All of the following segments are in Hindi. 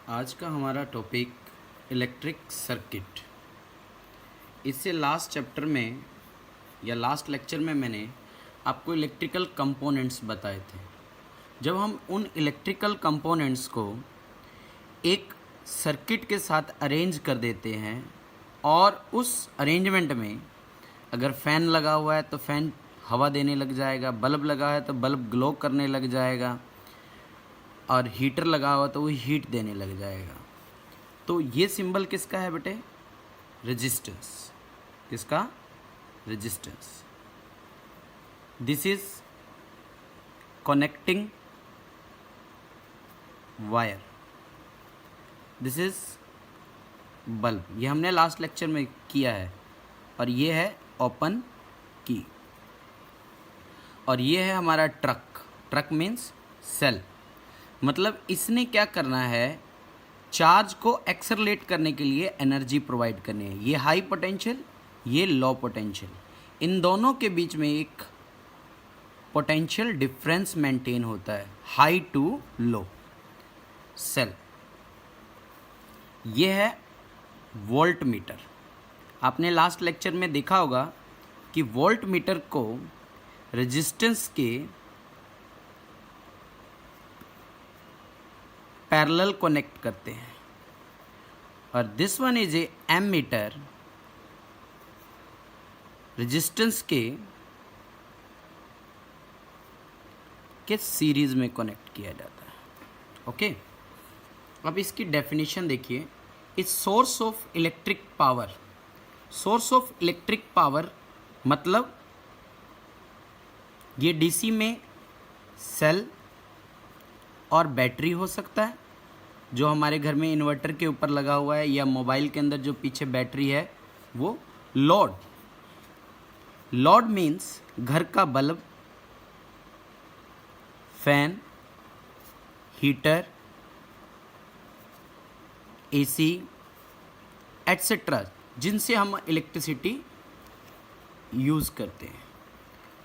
आज का हमारा टॉपिक इलेक्ट्रिक सर्किट। इससे लास्ट चैप्टर में या लास्ट लेक्चर में मैंने आपको इलेक्ट्रिकल कंपोनेंट्स बताए थे। जब हम उन इलेक्ट्रिकल कंपोनेंट्स को एक सर्किट के साथ अरेंज कर देते हैं और उस अरेंजमेंट में अगर फ़ैन लगा हुआ है तो फ़ैन हवा देने लग जाएगा, बल्ब लगा है तो बल्ब ग्लो करने लग जाएगा, और हीटर लगा हुआ तो वो हीट देने लग जाएगा। तो ये सिंबल किसका है बेटे? रेजिस्टेंस। किसका? Resistance. This is connecting wire, this is bulb. ये हमने लास्ट लेक्चर में किया है। और ये है ओपन की, और ये है हमारा ट्रक। Truck means cell. मतलब इसने क्या करना है, चार्ज को एक्सेलरेट करने के लिए एनर्जी प्रोवाइड करनी है। ये हाई पोटेंशियल, ये लो पोटेंशियल, इन दोनों के बीच में एक पोटेंशियल डिफरेंस मेंटेन होता है, हाई टू लो सेल। ये है वोल्ट मीटर। आपने लास्ट लेक्चर में देखा होगा कि वोल्ट मीटर को रेजिस्टेंस के पैरेलल कनेक्ट करते हैं। और this one is a ammeter, resistance के सीरीज में कनेक्ट किया जाता है। ओके, अब इसकी डेफिनेशन देखिए। Is source of electric power. Source of electric power मतलब ये डीसी में सेल और बैटरी हो सकता है, जो हमारे घर में इन्वर्टर के ऊपर लगा हुआ है, या मोबाइल के अंदर जो पीछे बैटरी है वो लोड। लोड मीन्स घर का bulb, fan, heater, AC etcetera, जिनसे हम इलेक्ट्रिसिटी यूज़ करते हैं।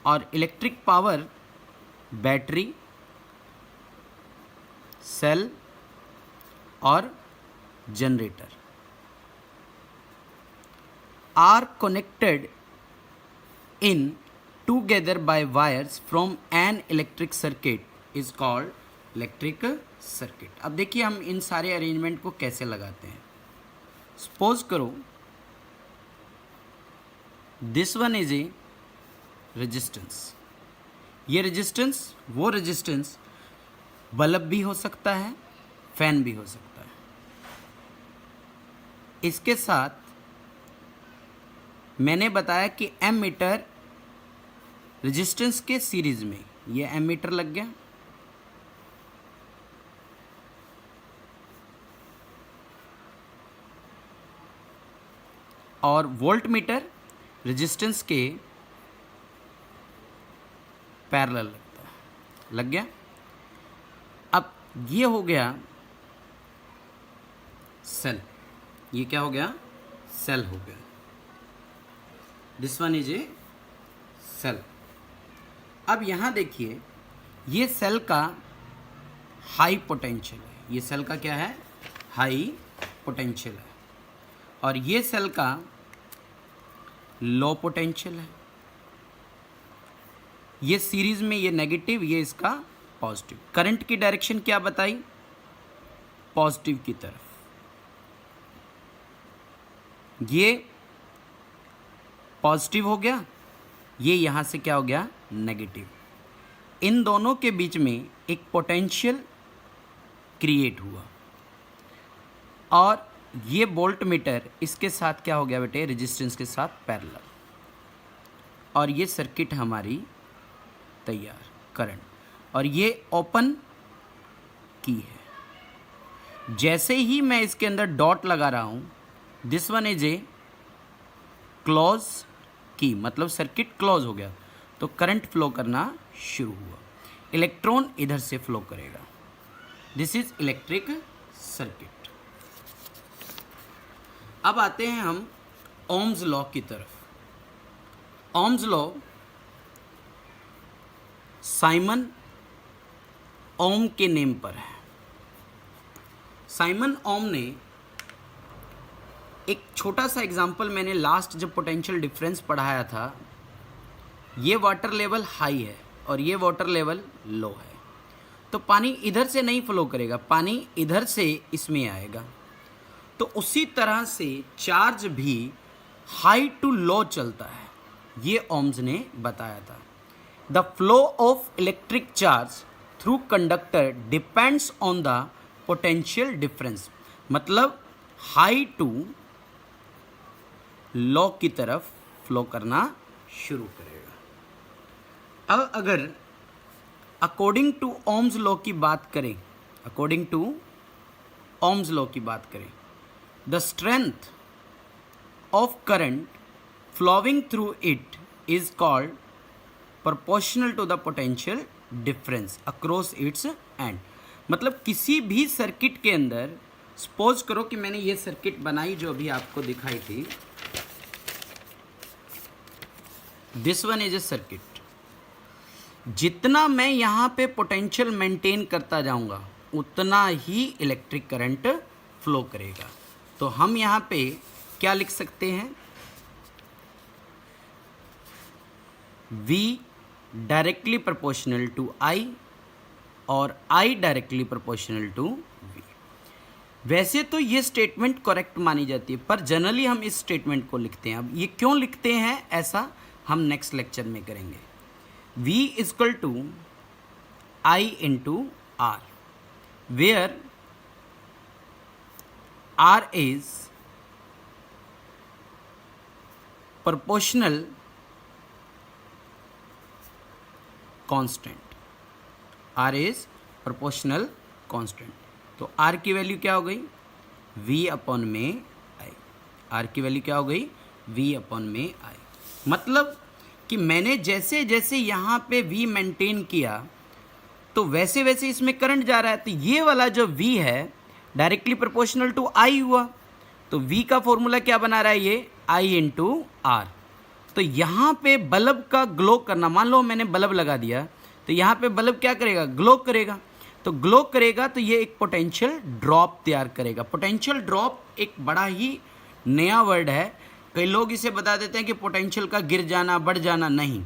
और इलेक्ट्रिक पावर बैटरी, सेल और generator are connected in together by wires from an electric circuit is called electric circuit. अब देखिए हम इन सारे अरेंजमेंट को कैसे लगाते हैं। सपोज करो this one is A resistance. ये रेजिस्टेंस, वो रेजिस्टेंस बल्ब भी हो सकता है, फैन भी हो सकता है। इसके साथ मैंने बताया कि एमीटर रेजिस्टेंस के सीरीज में, ये एमीटर लग गया, और वोल्ट मीटर रेजिस्टेंस के पैरेलल लगता है। लग गया। अब ये हो गया सेल। ये क्या हो गया? सेल हो गया। This one is a cell. अब यहाँ देखिए, ये सेल का हाई पोटेंशियल है। ये सेल का क्या है? हाई पोटेंशियल है। और ये सेल का लो पोटेंशियल है। ये सीरीज में ये नेगेटिव, ये इसका पॉजिटिव। करंट की डायरेक्शन क्या बताई? पॉजिटिव की तरफ। ये पॉजिटिव हो गया, ये यहां से क्या हो गया? नेगेटिव। इन दोनों के बीच में एक पोटेंशियल क्रिएट हुआ, और ये वोल्ट मीटर इसके साथ क्या हो गया बेटे? रेजिस्टेंस के साथ पैरेलल। और ये सर्किट हमारी तैयार, करंट। और ये ओपन की है। जैसे ही मैं इसके अंदर डॉट लगा रहा हूं, this one is A close की, मतलब सर्किट क्लोज हो गया, तो करंट फ्लो करना शुरू हुआ। इलेक्ट्रॉन इधर से फ्लो करेगा। This is electric circuit. अब आते हैं हम ओम्स लॉ की तरफ। ओम्स लॉ साइमन ओम के नेम पर है। साइमन ओम ने एक छोटा सा एग्जांपल, मैंने लास्ट जब पोटेंशियल डिफरेंस पढ़ाया था, ये वाटर लेवल हाई है और ये वाटर लेवल लो है, तो पानी इधर से नहीं फ्लो करेगा, पानी इधर से इसमें आएगा। तो उसी तरह से चार्ज भी हाई टू लो चलता है, ये ओम्स ने बताया था। The flow of electric charge through conductor depends on the potential difference, मतलब हाई टू लो की तरफ फ्लो करना शुरू करेगा। अब अगर अकॉर्डिंग टू ओम्स लॉ की बात करें, अकॉर्डिंग टू ओम्स लॉ की बात करें, the strength of current flowing through it is called proportional to the potential difference across its end. मतलब किसी भी सर्किट के अंदर, सपोज करो कि मैंने ये सर्किट बनाई जो अभी आपको दिखाई थी, this one is A circuit, जितना मैं यहाँ पे पोटेंशियल मेंटेन करता जाऊँगा उतना ही इलेक्ट्रिक करंट फ्लो करेगा। तो हम यहाँ पे क्या लिख सकते हैं, V directly proportional to I और I directly proportional to V। वैसे तो ये स्टेटमेंट करेक्ट मानी जाती है, पर जनरली हम इस स्टेटमेंट को लिखते हैं। अब ये क्यों लिखते हैं ऐसा हम नेक्स्ट लेक्चर में करेंगे। V equal to I into R, where R इज proportional constant, R is proportional constant। तो R की वैल्यू क्या हो गई, V अपॉन में I। R की वैल्यू क्या हो गई, V अपॉन में I। मतलब कि मैंने जैसे जैसे यहाँ पे V मेंटेन किया तो वैसे वैसे इसमें करंट जा रहा है, तो ये वाला जो V है डायरेक्टली प्रोपोर्शनल टू I हुआ। तो V का फॉर्मूला क्या बना रहा है, ये I इंटू R। तो यहाँ पे बल्ब का ग्लो करना, मान लो मैंने बल्ब लगा दिया, तो यहाँ पे बल्ब क्या करेगा, ग्लो करेगा। तो ग्लो करेगा तो ये एक पोटेंशियल ड्रॉप तैयार करेगा। पोटेंशियल ड्रॉप एक बड़ा ही नया वर्ड है, कई लोग इसे बता देते हैं कि पोटेंशियल का गिर जाना, बढ़ जाना, नहीं।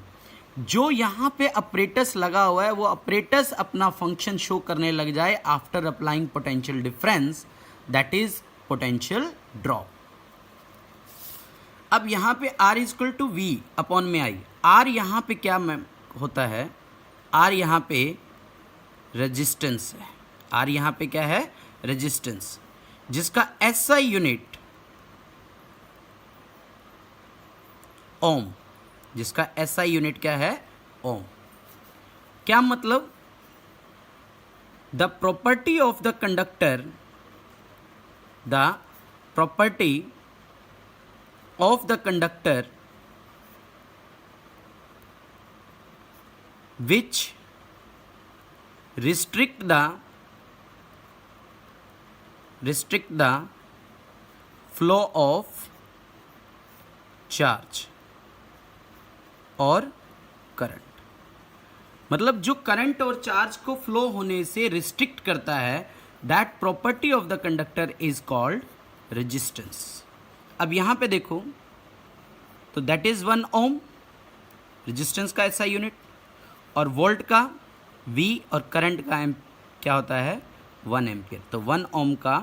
जो यहाँ पे अपरेटस लगा हुआ है वो अपरेटस अपना फंक्शन शो करने लग जाए after applying potential difference, that is potential drop. अब यहाँ पे R equal to V upon में I। R यहाँ पे क्या होता है, R यहाँ पे रेजिस्टेंस है। R यहाँ पे क्या है, रेजिस्टेंस, जिसका SI यूनिट ओम, जिसका SI यूनिट क्या है, ओम। क्या मतलब, the property of the conductor, the property of the conductor which restrict the flow of charge और करंट। मतलब जो करंट और चार्ज को फ्लो होने से रिस्ट्रिक्ट करता है, that property of the conductor is called resistance. अब यहाँ पे देखो तो दैट इज 1 ओम, रेजिस्टेंस का SI यूनिट, और वोल्ट का V और करंट का क्या होता है, 1 एम्पियर। तो 1 ओम का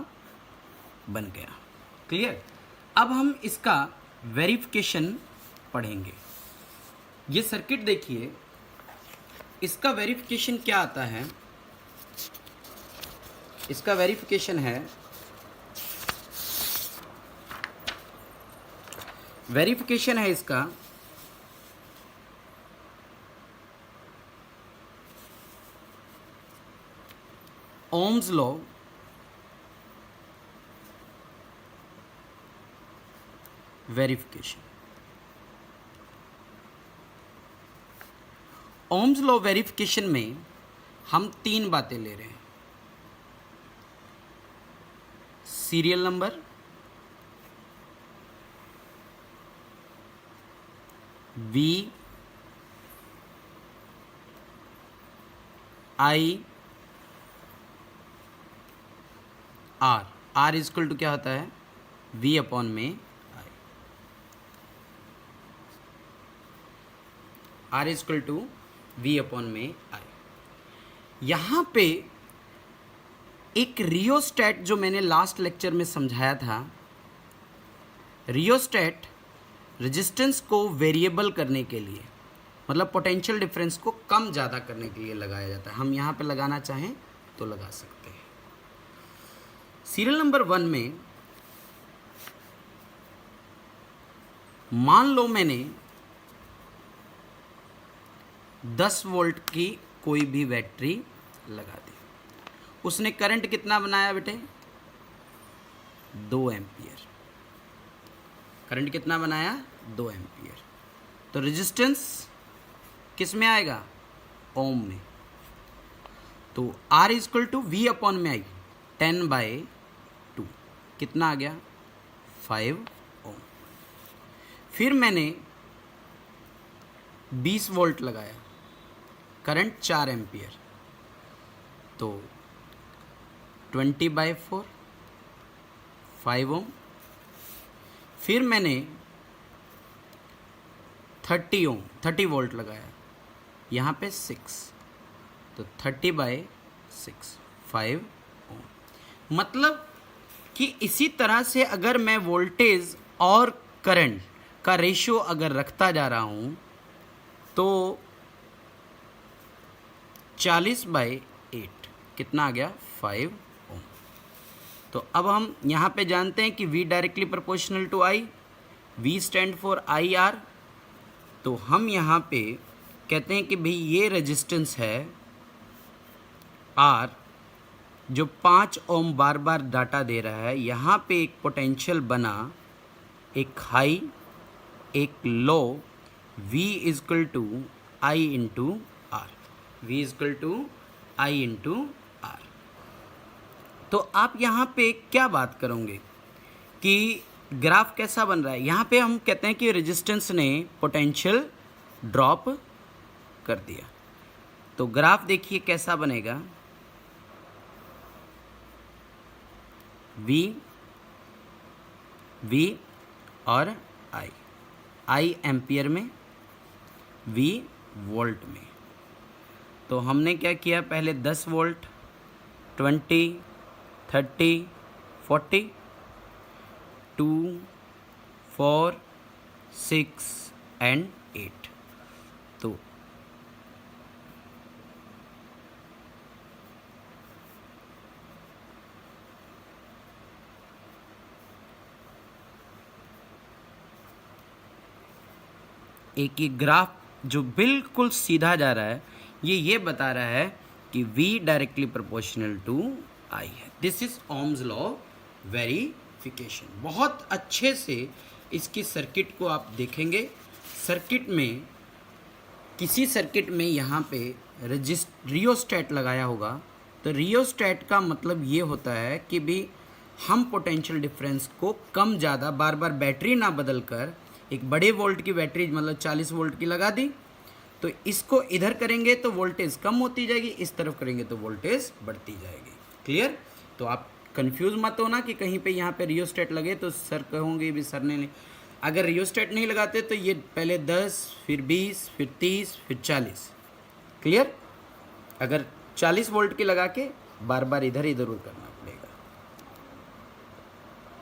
बन गया। क्लियर। अब हम इसका वेरिफिकेशन पढ़ेंगे। ये सर्किट देखिए, इसका वेरिफिकेशन क्या आता है, इसका वेरिफिकेशन है, वेरिफिकेशन है इसका Ohm's law, verification. Ohm's law verification में हम 3 बातें ले रहे हैं, serial number, V I R, R is equal to क्या होता है, वी अपॉन में I, R is equal to V upon में आई। यहाँ पे एक रियोस्टैट जो मैंने लास्ट लेक्चर में समझाया था, रियोस्टैट रेजिस्टेंस को वेरिएबल करने के लिए, मतलब पोटेंशियल डिफरेंस को कम ज़्यादा करने के लिए लगाया जाता है। हम यहाँ पे लगाना चाहें तो लगा सकते हैं। सीरियल नंबर 1 में मान लो मैंने 10 वोल्ट की कोई भी बैटरी लगा दी, उसने करंट कितना बनाया बेटे, 2 एम्पियर। करंट कितना बनाया, 2 एम्पियर। तो रेजिस्टेंस किस में आएगा, ओम में। तो R is equal to V upon में आई 10/2, कितना आ गया, 5 ओम। फिर मैंने 20 वोल्ट लगाया, करंट 4 एम्पियर, तो 20/4, 5 ओम। फिर मैंने 30 वोल्ट लगाया, यहाँ पे 6, तो 30/6, 5 ओम। मतलब कि इसी तरह से अगर मैं वोल्टेज और करंट का रेशियो अगर रखता जा रहा हूँ तो 40/8 कितना आ गया, 5 ओम। तो अब हम यहाँ पे जानते हैं कि V directly proportional to I, V stand for IR। तो हम यहाँ पे कहते हैं कि भाई ये रेजिस्टेंस है R जो 5 ओम बार बार डाटा दे रहा है। यहाँ पे एक पोटेंशियल बना, एक हाई एक low, V is equal to I into R, V is equal to I into R. तो आप यहाँ पे क्या बात करोगे कि ग्राफ कैसा बन रहा है। यहाँ पे हम कहते हैं कि रेजिस्टेंस ने पोटेंशियल ड्रॉप कर दिया। तो ग्राफ देखिए कैसा बनेगा, V और I एम्पियर में, V वोल्ट में। तो हमने क्या किया, पहले 10 वोल्ट, 20, 30, 40, 2, 4, 6 एंड 8। तो एक ही ग्राफ जो बिल्कुल सीधा जा रहा है, ये बता रहा है कि V directly proportional to I है। This is Ohm's law verification. बहुत अच्छे से इसकी सर्किट को आप देखेंगे। सर्किट में, किसी सर्किट में यहाँ पे रियोस्टैट लगाया होगा, तो रियोस्टैट का मतलब ये होता है कि भी हम पोटेंशियल डिफरेंस को कम ज़्यादा बार बार बैटरी ना बदल कर, एक बड़े वोल्ट की बैटरी मतलब 40 वोल्ट की लगा दी, तो इसको इधर करेंगे तो वोल्टेज कम होती जाएगी, इस तरफ करेंगे तो वोल्टेज बढ़ती जाएगी। क्लियर। तो आप कंफ्यूज मत होना कि कहीं पे यहाँ पे रियोस्टैट लगे तो सर कहोगे भी सर ने, अगर रियोस्टैट नहीं लगाते तो ये पहले 10, फिर 20, फिर 30, फिर 40। क्लियर। अगर 40 वोल्ट की लगा के बार बार इधर उधर करना।